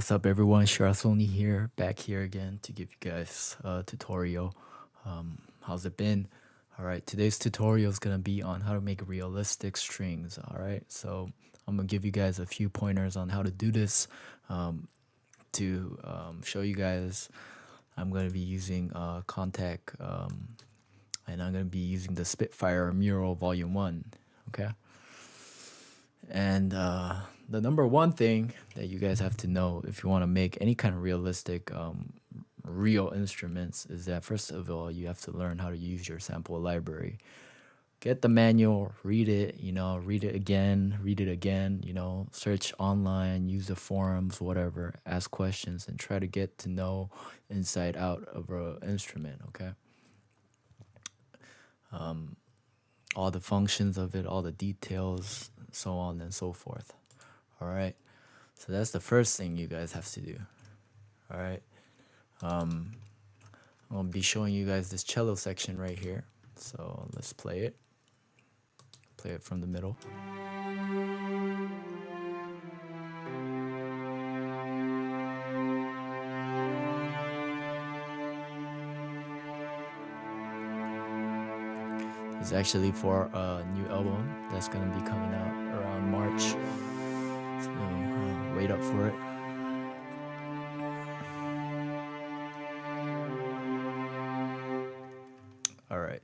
What's up, everyone? Sirasoni here, back here again to give you guys a tutorial. How's it been? All right, today's tutorial is gonna be on how to make realistic strings. All right, so I'm gonna give you guys a few pointers on how to do this. To show you guys, I'm gonna be using Contact, and I'm gonna be using the Spitfire Mural Volume 1. Okay. And the number one thing that you guys have to know if you want to make any kind of realistic, real instruments is that first of all, you have to learn how to use your sample library. Get the manual, read it, read it again, search online, use the forums, whatever, ask questions, and try to get to know inside out of an instrument, okay? All the functions of it, all the details, so on and so forth. All right, so that's the first thing you guys have to do. All right, I'm gonna be showing you guys this cello section right here, so let's play it from the middle. It's actually for a new album that's gonna be coming out around March. So wait up for it. All right.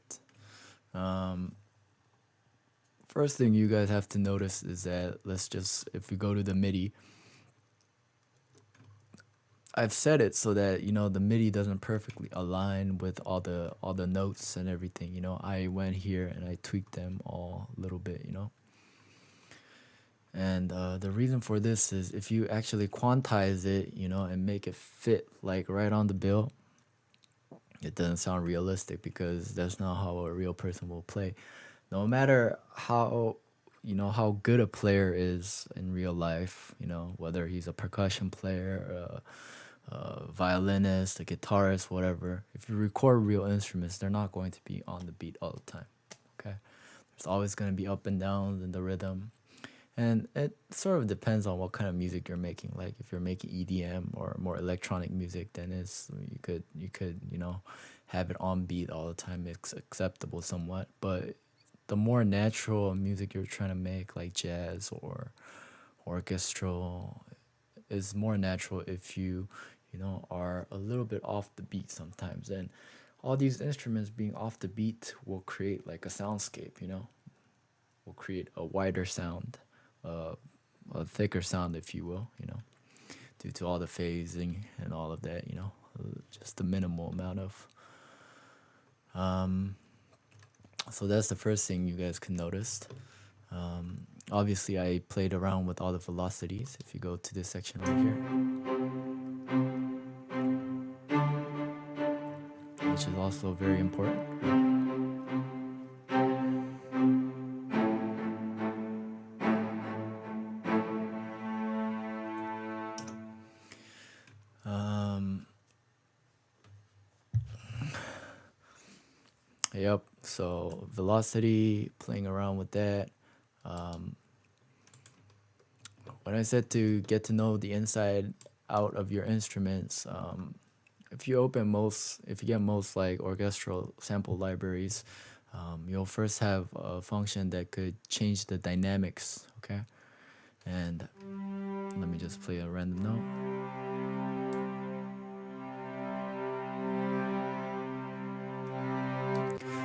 First thing you guys have to notice is that if we go to the MIDI, I've set it so that the MIDI doesn't perfectly align with all the notes and everything. I went here and I tweaked them all a little bit. And the reason for this is if you actually quantize it, and make it fit like right on the bill, it doesn't sound realistic because that's not how a real person will play. No matter how how good a player is in real life, whether he's a percussion player, a violinist, a guitarist, whatever. If you record real instruments, they're not going to be on the beat all the time. Okay, there's always going to be up and downs in the rhythm, and it sort of depends on what kind of music you're making. Like if you're making EDM or more electronic music, then you could have it on beat all the time. It's acceptable somewhat, but the more natural music you're trying to make, like jazz or orchestral, is more natural if you are a little bit off the beat sometimes. And all these instruments being off the beat will create like a soundscape, will create a wider sound, a thicker sound, if you will, due to all the phasing and all of that, just the minimal amount of. So that's the first thing you guys can notice. Obviously, I played around with all the velocities. If you go to this section right here, which is also very important. Yep, so velocity, playing around with that. When I said to get to know the inside out of your instruments, if you get most like orchestral sample libraries, you'll first have a function that could change the dynamics, okay? And let me just play a random note.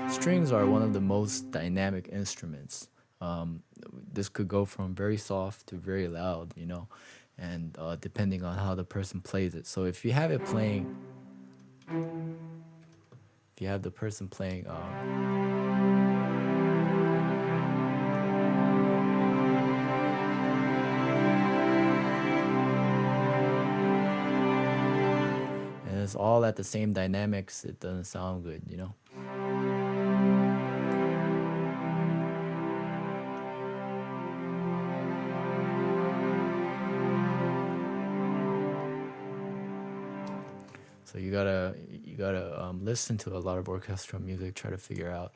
Strings are one of the most dynamic instruments. This could go from very soft to very loud, and depending on how the person plays it. So if you have the person playing, and it's all at the same dynamics, it doesn't sound good, So you gotta listen to a lot of orchestral music, try to figure out.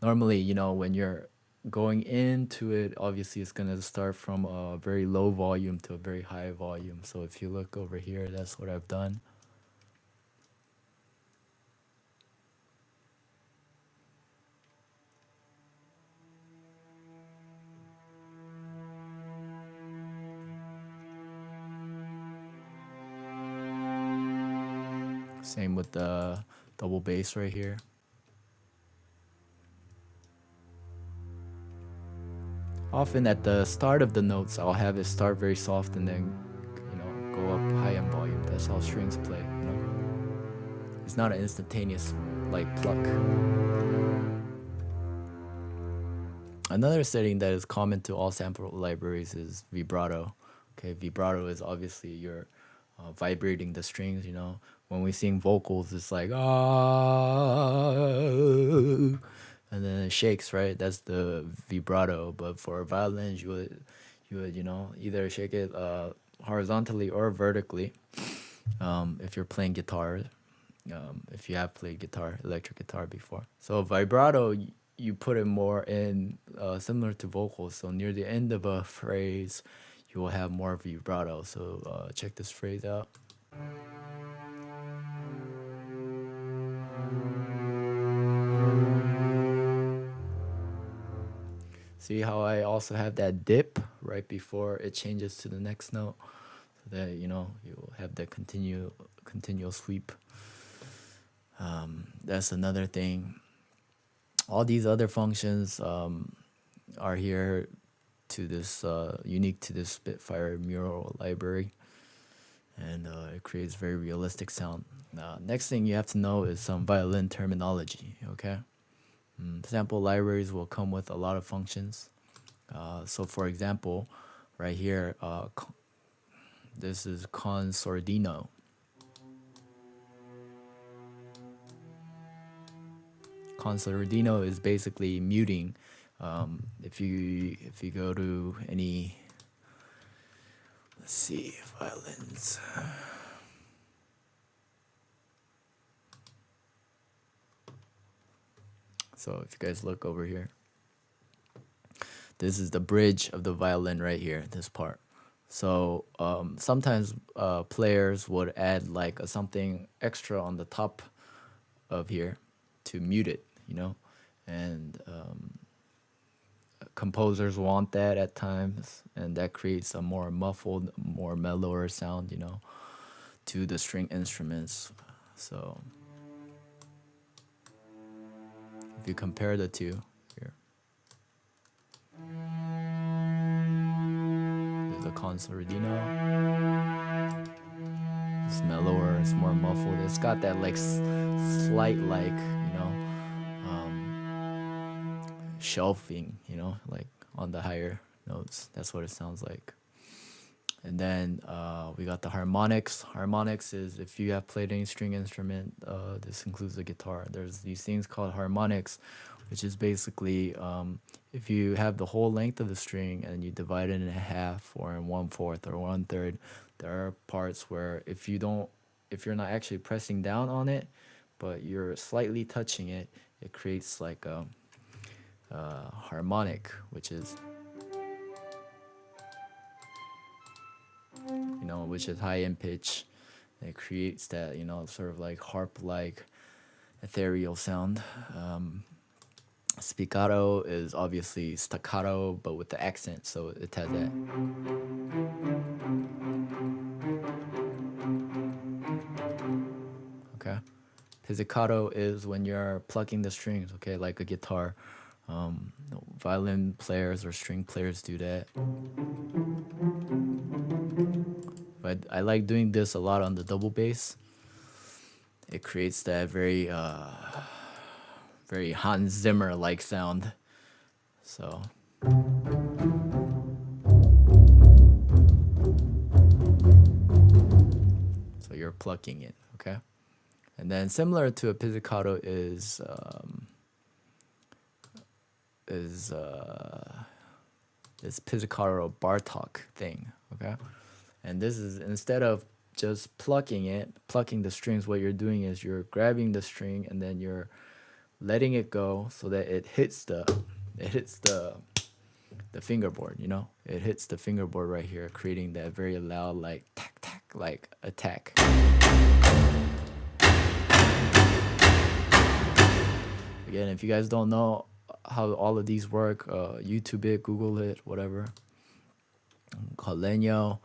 Normally, when you're going into it, obviously it's gonna start from a very low volume to a very high volume. So if you look over here, that's what I've done. Same with the double bass right here. Often at the start of the notes, I'll have it start very soft and then, go up high in volume. That's how strings play. It's not an instantaneous like pluck. Another setting that is common to all sample libraries is vibrato. Okay, vibrato is obviously you're vibrating the strings. When we sing vocals, it's like ah, and then it shakes, right? That's the vibrato. But for violins, you would either shake it horizontally or vertically. If you're playing guitar, if you have played electric guitar before. So vibrato, you put it more in similar to vocals. So near the end of a phrase, you will have more vibrato. So check this phrase out. See how I also have that dip right before it changes to the next note, so that you'll have that continual sweep. That's another thing. All these other functions are here to this unique to this Spitfire mural library, and it creates very realistic sound. Next thing you have to know is some violin terminology. Okay. Sample libraries will come with a lot of functions. So for example, right here, this is consordino. Consordino is basically muting. If you go to any, let's see, violins. So if you guys look over here, this is the bridge of the violin right here, this part. So sometimes players would add like something extra on the top of here to mute it, and composers want that at times, and that creates a more muffled, more mellower sound, to the string instruments. So if you compare the two here, there's a consordino. It's mellower, it's more muffled. It's got that like slight like shelving, like on the higher notes. That's what it sounds like. And then we got the harmonics. Harmonics is if you have played any string instrument, this includes the guitar. There's these things called harmonics, which is basically if you have the whole length of the string and you divide it in half or in 1/4 or 1/3, there are parts where if you're not actually pressing down on it, but you're slightly touching it, it creates like a harmonic, which is which is high in pitch. It creates that sort of like harp-like ethereal sound. Spiccato is obviously staccato, but with the accent, so it has that. Okay. Pizzicato is when you're plucking the strings, okay, like a guitar. Violin players or string players do that. But I like doing this a lot on the double bass. It creates that very very Hans Zimmer like sound. So you're plucking it, okay? And then similar to a pizzicato is this pizzicato Bartok thing, okay? And this is instead of just plucking the strings, what you're doing is you're grabbing the string and then you're letting it go so that it hits the it hits the fingerboard, you know? It hits the fingerboard right here, creating that very loud, like tack tack, like attack. Again, if you guys don't know how all of these work, YouTube it, Google it, whatever. Called leño.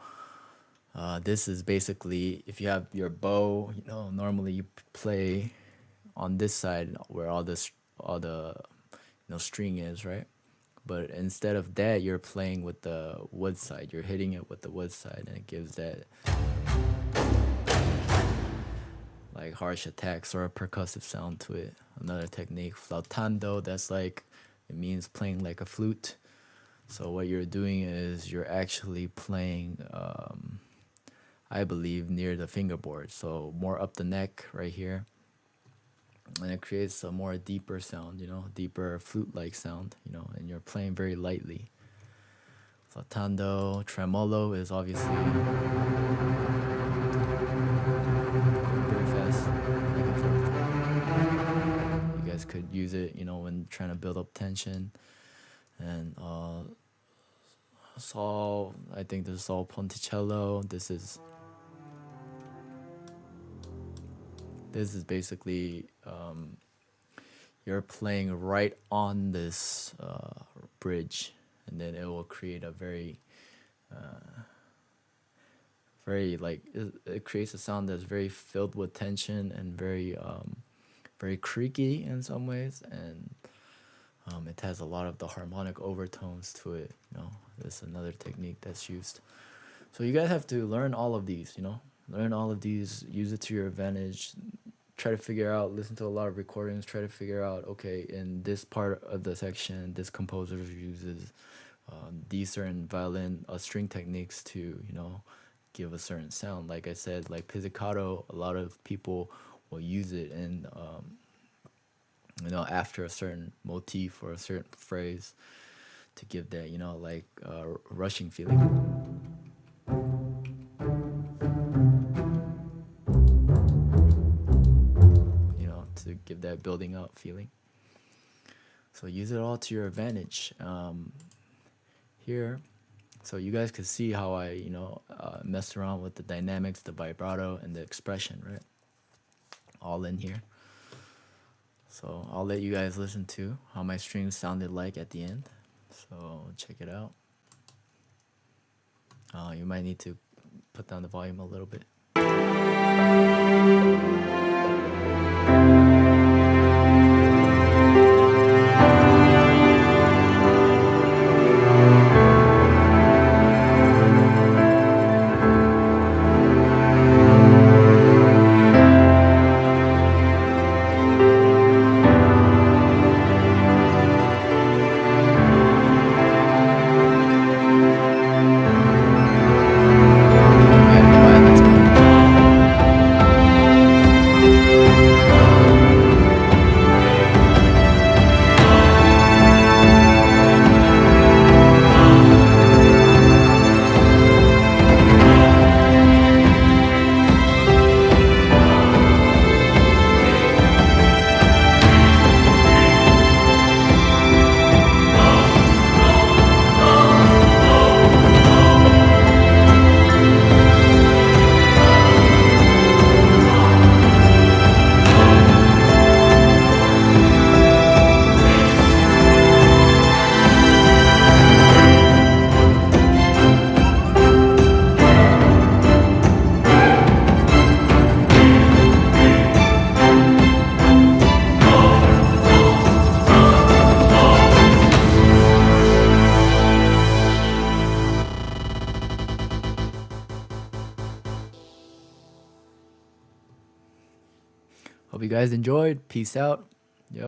This is basically if you have your bow, you know, normally you play on this side where all the string is, right? But instead of that, you're playing with the wood side. You're hitting it with the wood side, and it gives that like harsh attacks or a percussive sound to it. Another technique, flautando. That's like, it means playing like a flute. So what you're doing is you're actually playing, I believe, near the fingerboard. So more up the neck right here. And it creates a more deeper sound, you know, deeper flute-like sound, you know, and you're playing very lightly. Flautando, tremolo is obviously very fast, back and forth. You guys could use it, you know, when trying to build up tension. And sol, I think this is sol ponticello. This is basically you're playing right on this bridge, and then it will create a very like it creates a sound that's very filled with tension and very very creaky in some ways, and it has a lot of the harmonic overtones to it, you know. This is another technique that's used. So you guys have to learn all of these, you know, learn all of these, use it to your advantage. Try to figure out, listen to a lot of recordings, try to figure out, okay, in this part of the section, this composer uses these certain violin string techniques to, you know, give a certain sound. Like I said, like pizzicato, a lot of people will use it in, you know, after a certain motif or a certain phrase to give that, you know, like rushing feeling. To give that building up feeling. So use it all to your advantage here. So you guys can see how I, you know, messed around with the dynamics, the vibrato, and the expression, right? All in here. So I'll let you guys listen to how my strings sounded like at the end. So check it out. You might need to put down the volume a little bit. Hope you guys enjoyed. Peace out.